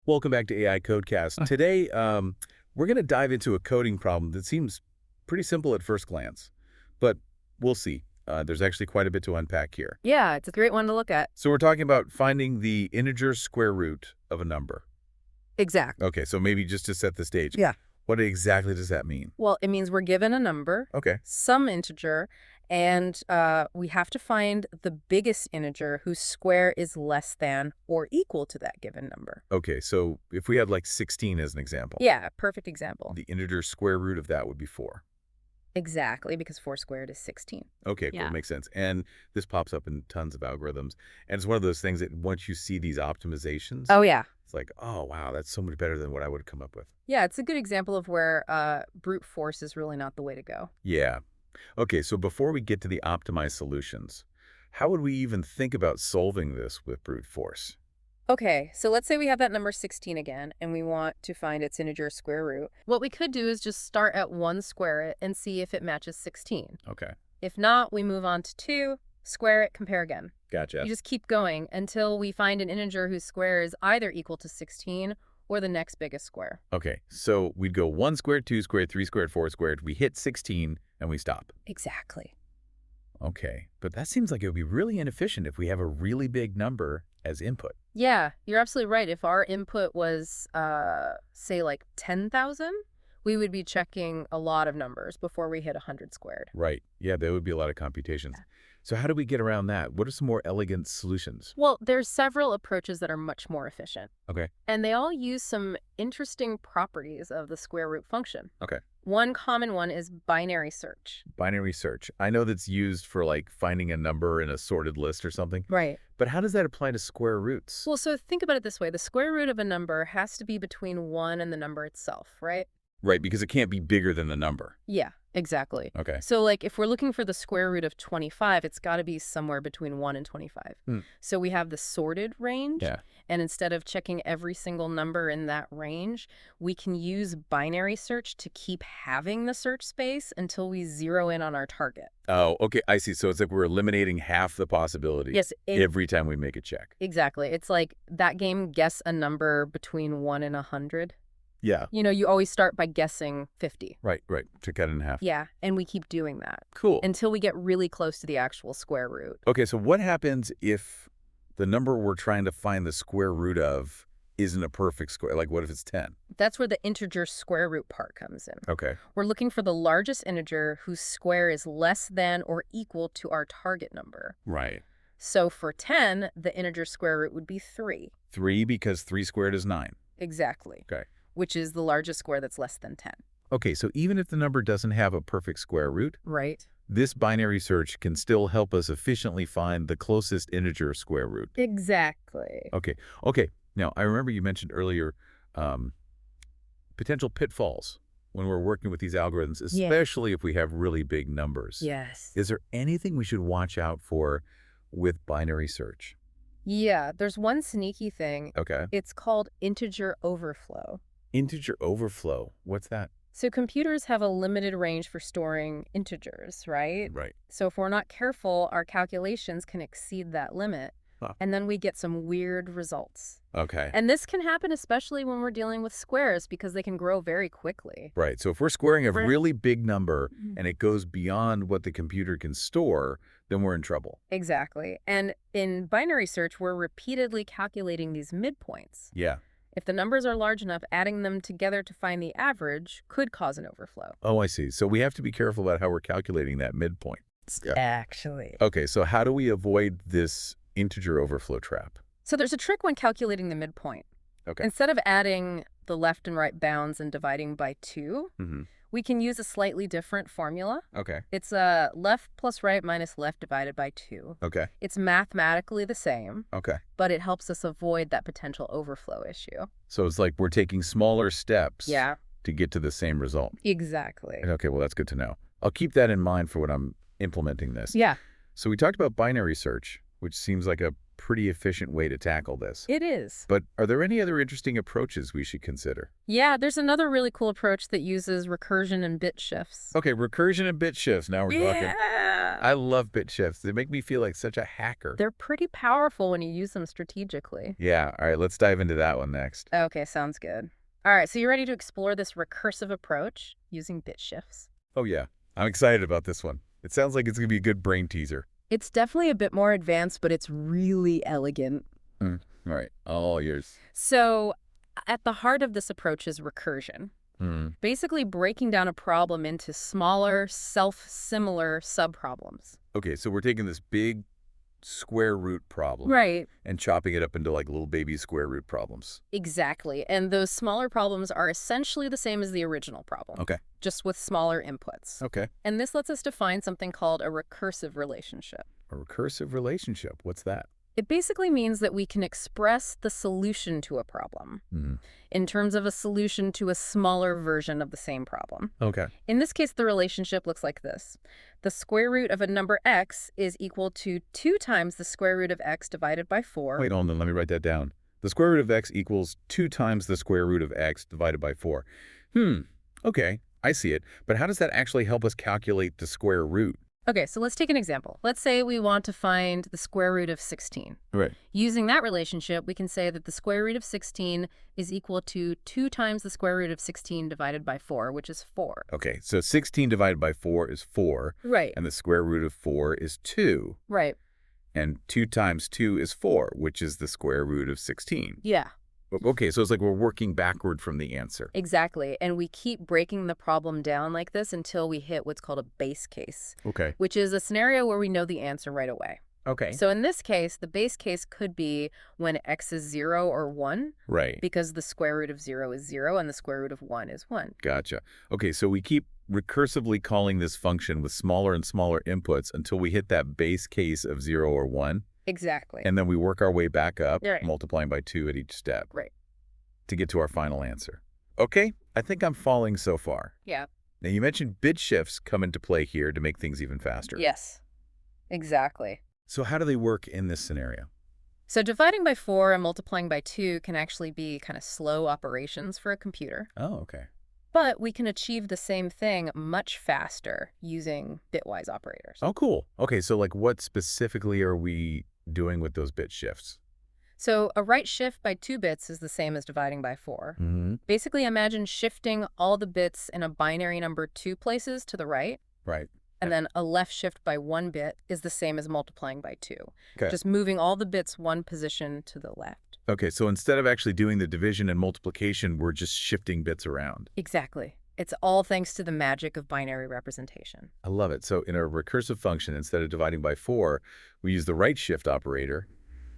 Welcome back to AI.Code.Cast. Today, we're going to dive into a coding problem that seems pretty simple at first glance, but we'll see. There's actually quite a bit to unpack here. Yeah, it's a great one to look at. So we're talking about finding the integer square root of a number. Exactly. Okay, so maybe just to set the stage. Yeah. What exactly does that mean? Well, it means we're given a number, Okay. some integer, and we have to find the biggest integer whose square is less than or equal to that given number. Okay, so if we had like 16 as an example. Yeah, perfect example. The integer square root of that would be 4. Exactly, because 4 squared is 16. Okay, cool. Yeah. Makes sense. And this pops up in tons of algorithms. And it's one of those things that once you see these optimizations, Oh, yeah. it's like, oh, wow, that's so much better than what I would have come up with. Yeah, it's a good example of where brute force is really not the way to go. Yeah. Okay, so before we get to the optimized solutions, how would we even think about solving this with brute force? Okay, so let's say we have that number 16 again, and we want to find its integer square root. What we could do is just start at 1, square it, and see if it matches 16. Okay, If not, we move on to 2, square it, compare again. gotcha. You just keep going until we find an integer whose square is either equal to 16 or the next biggest square. Okay, so we'd go 1 squared, 2 squared, 3 squared, 4 squared. We hit 16, and we stop. Exactly. Okay, but that seems like it would be really inefficient if we have a really big number as input. Yeah, you're absolutely right. If our input was, say, like 10,000, we would be checking a lot of numbers before we hit 100 squared. Right. Yeah, there would be a lot of computations. So how do we get around that? What are some more elegant solutions? Well, there's several approaches that are much more efficient. Okay. And they all use some interesting properties of the square root function. Okay. One common one is binary search. Binary search. I know that's used for like finding a number in a sorted list or something. Right. But how does that apply to square roots? Well, so think about it this way. The square root of a number has to be between 1 and the number itself, right? Right, because it can't be bigger than the number. Yeah, exactly. Okay. So like if we're looking for the square root of 25, it's got to be somewhere between 1 and 25. So we have the sorted range. Yeah. And instead of checking every single number in that range, we can use binary search to keep having the search space until we zero in on our target. Oh, okay. I see. So it's like we're eliminating half the possibility Yes. every time we make a check. Exactly. It's like that game, guess a number between 1 and 100. Yeah. You know, you always start by guessing 50. Right. To cut it in half. Yeah, and we keep doing that. Cool. Until we get really close to the actual square root. Okay, so what happens if the number we're trying to find the square root of isn't a perfect square? Like, what if it's 10? That's where the integer square root part comes in. Okay. We're looking for the largest integer whose square is less than or equal to our target number. Right. So for 10, the integer square root would be 3. 3 because 3 squared is 9. Exactly. Okay. Which is the largest square that's less than 10. Okay, so even if the number doesn't have a perfect square root, Right. this binary search can still help us efficiently find the closest integer square root. Exactly. Okay. Now, I remember you mentioned earlier potential pitfalls when we're working with these algorithms, especially if we have really big numbers. Yes. Is there anything we should watch out for with binary search? Yeah, there's one sneaky thing. Okay. It's called integer overflow. Integer overflow. What's that? So computers have a limited range for storing integers, right? Right. So if we're not careful, our calculations can exceed that limit, and then we get some weird results. Okay. And this can happen especially when we're dealing with squares because they can grow very quickly. Right. So if we're squaring a really big number and it goes beyond what the computer can store, then we're in trouble. Exactly. And in binary search, we're repeatedly calculating these midpoints. Yeah. If the numbers are large enough, adding them together to find the average could cause an overflow. Oh, I see. So we have to be careful about how we're calculating that midpoint. Yeah. Actually. Okay, so how do we avoid this integer overflow trap? So there's a trick when calculating the midpoint. Okay. Instead of adding the left and right bounds and dividing by 2, we can use a slightly different formula. Okay. It's left plus right minus left divided by 2. Okay. It's mathematically the same, Okay. but it helps us avoid that potential overflow issue. So it's like we're taking smaller steps Yeah. to get to the same result. Exactly. Okay, well, that's good to know. I'll keep that in mind for when I'm implementing this. Yeah. So we talked about binary search, which seems like a pretty efficient way to tackle this. It is. But are there any other interesting approaches we should consider? Yeah, there's another really cool approach that uses recursion and bit shifts. Okay, recursion and bit shifts. Now we're talking. Yeah. I love bit shifts. They make me feel like such a hacker. They're pretty powerful when you use them strategically. Yeah, all right, let's dive into that one next. Okay, sounds good. All right, so you ready to explore this recursive approach using bit shifts? Oh yeah, I'm excited about this one. It sounds like it's going to be a good brain teaser. It's definitely a bit more advanced, but it's really elegant. All right, all yours. So at the heart of this approach is recursion. Basically breaking down a problem into smaller, self-similar subproblems. Okay, so we're taking this big square root problem Right. and chopping it up into like little baby square root problems. Exactly. And those smaller problems are essentially the same as the original problem. Okay. Just with smaller inputs. Okay. And this lets us define something called a recursive relationship. A recursive relationship. What's that? It basically means that we can express the solution to a problem in terms of a solution to a smaller version of the same problem. Okay. In this case, the relationship looks like this. The square root of a number x is equal to 2 times the square root of x divided by 4. Wait, hold on. Let me write that down. The square root of x equals 2 times the square root of x divided by 4. Okay. I see it. But how does that actually help us calculate the square root? Okay, so let's take an example. Let's say we want to find the square root of 16. Right. Using that relationship, we can say that the square root of 16 is equal to 2 times the square root of 16 divided by 4, which is 4. Okay, so 16 divided by 4 is 4. Right. And the square root of 4 is 2. Right. And 2 times 2 is 4, which is the square root of 16. Yeah. Okay, so it's like we're working backward from the answer. Exactly. And we keep breaking the problem down like this until we hit what's called a base case. Okay. Which is a scenario where we know the answer right away. Okay. So in this case, the base case could be when x is 0 or 1. Right. Because the square root of 0 is 0 and the square root of 1 is 1. Gotcha. Okay, so we keep recursively calling this function with smaller and smaller inputs until we hit that base case of 0 or 1. Exactly. And then we work our way back up, Right. multiplying by 2 at each step. Right. To get to our final answer. Okay, I think I'm following so far. Yeah. Now, you mentioned bit shifts come into play here to make things even faster. Yes. Exactly. So how do they work in this scenario? So dividing by 4 and multiplying by 2 can actually be kind of slow operations for a computer. Oh, okay. But we can achieve the same thing much faster using bitwise operators. Oh, cool. Okay, so like what specifically are we doing with those bit shifts? So a right shift by 2 bits is the same as dividing by 4. Basically, imagine shifting all the bits in a binary number 2 places to the right. Right. And then a left shift by 1 bit is the same as multiplying by 2. Okay. Just moving all the bits 1 position to the left. Okay, so instead of actually doing the division and multiplication, we're just shifting bits around. Exactly. It's all thanks to the magic of binary representation. I love it. So in a recursive function, instead of dividing by 4, we use the right shift operator.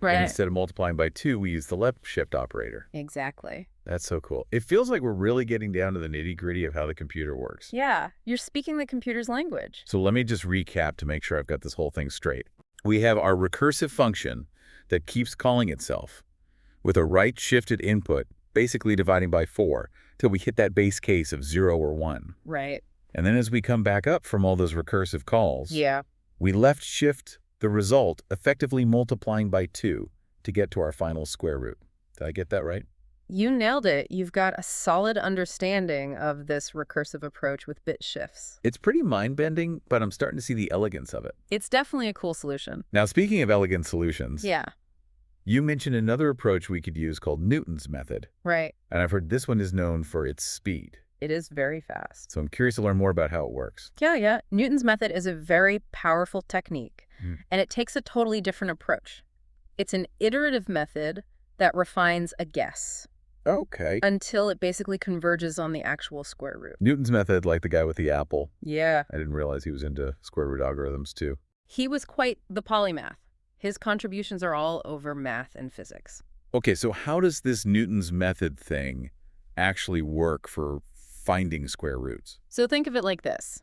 Right. And instead of multiplying by 2, we use the left shift operator. Exactly. That's so cool. It feels like we're really getting down to the nitty-gritty of how the computer works. Yeah, you're speaking the computer's language. So let me just recap to make sure I've got this whole thing straight. We have our recursive function that keeps calling itself with a right-shifted input, basically dividing by 4, till we hit that base case of 0 or 1. Right. And then as we come back up from all those recursive calls, Yeah. we left shift the result, effectively multiplying by 2 to get to our final square root. Did I get that right? You nailed it. You've got a solid understanding of this recursive approach with bit shifts. It's pretty mind-bending, but I'm starting to see the elegance of it. It's definitely a cool solution. Now, speaking of elegant solutions, Yeah. you mentioned another approach we could use called Newton's method. Right. And I've heard this one is known for its speed. It is very fast. So I'm curious to learn more about how it works. Yeah. Newton's method is a very powerful technique, and it takes a totally different approach. It's an iterative method that refines a guess. Okay. Until it basically converges on the actual square root. Newton's method, like the guy with the apple. Yeah. I didn't realize he was into square root algorithms too. He was quite the polymath. His contributions are all over math and physics. Okay, so how does this Newton's method thing actually work for finding square roots? So think of it like this.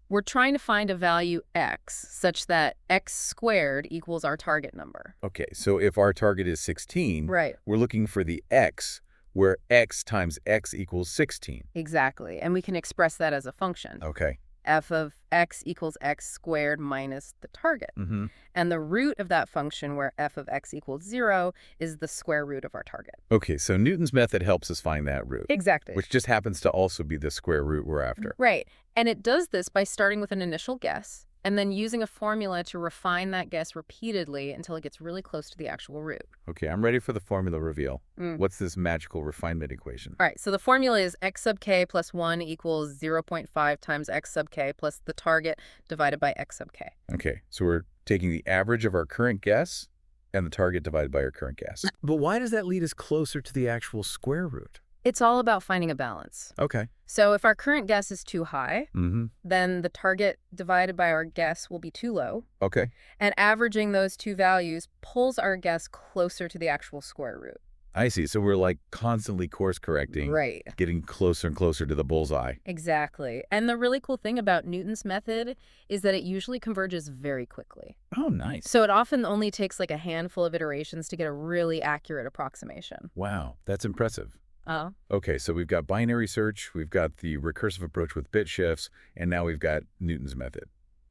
We're trying to find a value x such that x squared equals our target number. Okay, so if our target is 16, Right. we're looking for the x where x times x equals 16. Exactly. And we can express that as a function. Okay. f of x equals x squared minus the target. Mm-hmm. And the root of that function, where f of x equals 0, is the square root of our target. Okay, so Newton's method helps us find that root, Exactly. which just happens to also be the square root we're after. Right. And it does this by starting with an initial guess and then using a formula to refine that guess repeatedly until it gets really close to the actual root. Okay, I'm ready for the formula reveal. Mm. What's this magical refinement equation? All right, so the formula is x sub k plus 1 equals 0.5 times x sub k plus the target divided by x sub k. Okay, so we're taking the average of our current guess and the target divided by our current guess. But why does that lead us closer to the actual square root? It's all about finding a balance. Okay. So if our current guess is too high, Mm-hmm. then the target divided by our guess will be too low. Okay. And averaging those two values pulls our guess closer to the actual square root. I see. So we're like constantly course correcting, Right. getting closer and closer to the bullseye. Exactly. And the really cool thing about Newton's method is that it usually converges very quickly. Oh, nice. So it often only takes like a handful of iterations to get a really accurate approximation. Wow, that's impressive. Oh. Okay, so we've got binary search, we've got the recursive approach with bit shifts, and now we've got Newton's method.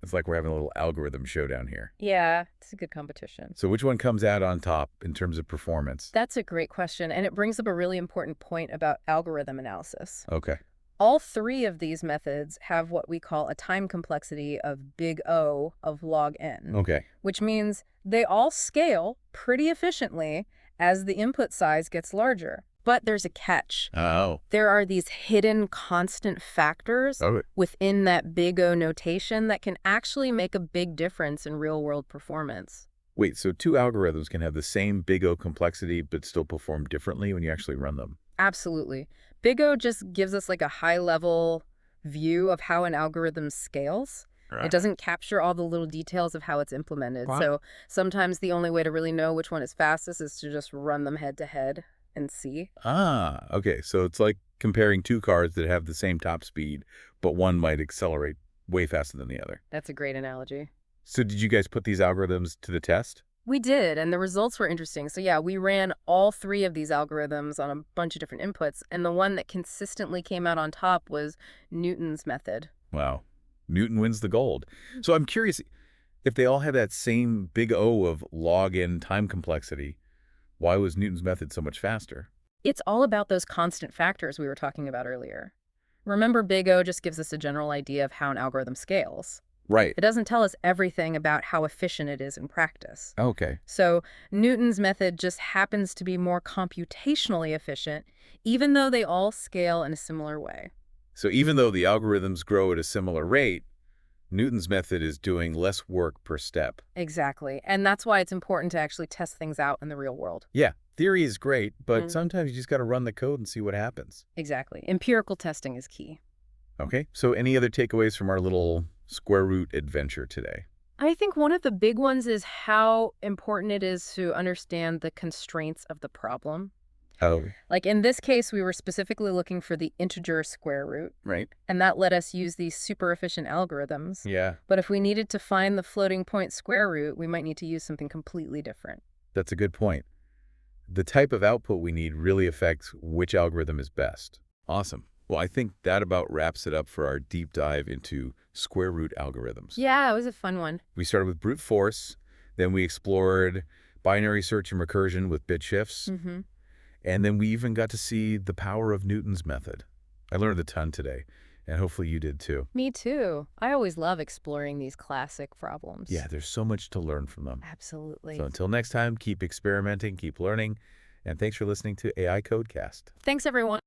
It's like we're having a little algorithm showdown here. Yeah, it's a good competition. So which one comes out on top in terms of performance? That's a great question, and it brings up a really important point about algorithm analysis. Okay. All three of these methods have what we call a time complexity of big O of log n, Okay. which means they all scale pretty efficiently as the input size gets larger. But there's a catch. Oh. There are these hidden constant factors Okay. within that big O notation that can actually make a big difference in real-world performance. Wait, so two algorithms can have the same big O complexity but still perform differently when you actually run them? Absolutely. Big O just gives us like a high-level view of how an algorithm scales. It doesn't capture all the little details of how it's implemented. Wow. So sometimes the only way to really know which one is fastest is to just run them head-to-head and see. Ah, okay. So it's like comparing two cars that have the same top speed, but one might accelerate way faster than the other. That's a great analogy. So did you guys put these algorithms to the test? We did, and the results were interesting. So yeah, we ran all three of these algorithms on a bunch of different inputs, and the one that consistently came out on top was Newton's method. Wow. Newton wins the gold. So I'm curious, if they all have that same big O of log n time complexity, why was Newton's method so much faster? It's all about those constant factors we were talking about earlier. Remember, big O just gives us a general idea of how an algorithm scales. Right. It doesn't tell us everything about how efficient it is in practice. Okay. So Newton's method just happens to be more computationally efficient, even though they all scale in a similar way. So even though the algorithms grow at a similar rate, Newton's method is doing less work per step. Exactly. And that's why it's important to actually test things out in the real world. Yeah, theory is great, but sometimes you just got to run the code and see what happens. Exactly. Empirical testing is key. Okay, so any other takeaways from our little square root adventure today? I think one of the big ones is how important it is to understand the constraints of the problem. Oh, Like in this case, we were specifically looking for the integer square root, right. and that let us use these super efficient algorithms. Yeah, But if we needed to find the floating point square root, we might need to use something completely different. that's a good point. The type of output we need really affects which algorithm is best. Awesome. Well, I think that about wraps it up for our deep dive into square root algorithms. Yeah, it was a fun one. We started with brute force, then we explored binary search and recursion with bit shifts, Mm-hmm. and then we even got to see the power of Newton's method. I learned a ton today, and hopefully you did too. Me too. I always love exploring these classic problems. Yeah, there's so much to learn from them. Absolutely. So until next time, keep experimenting, keep learning, and thanks for listening to AI.Code.Cast. Thanks, everyone.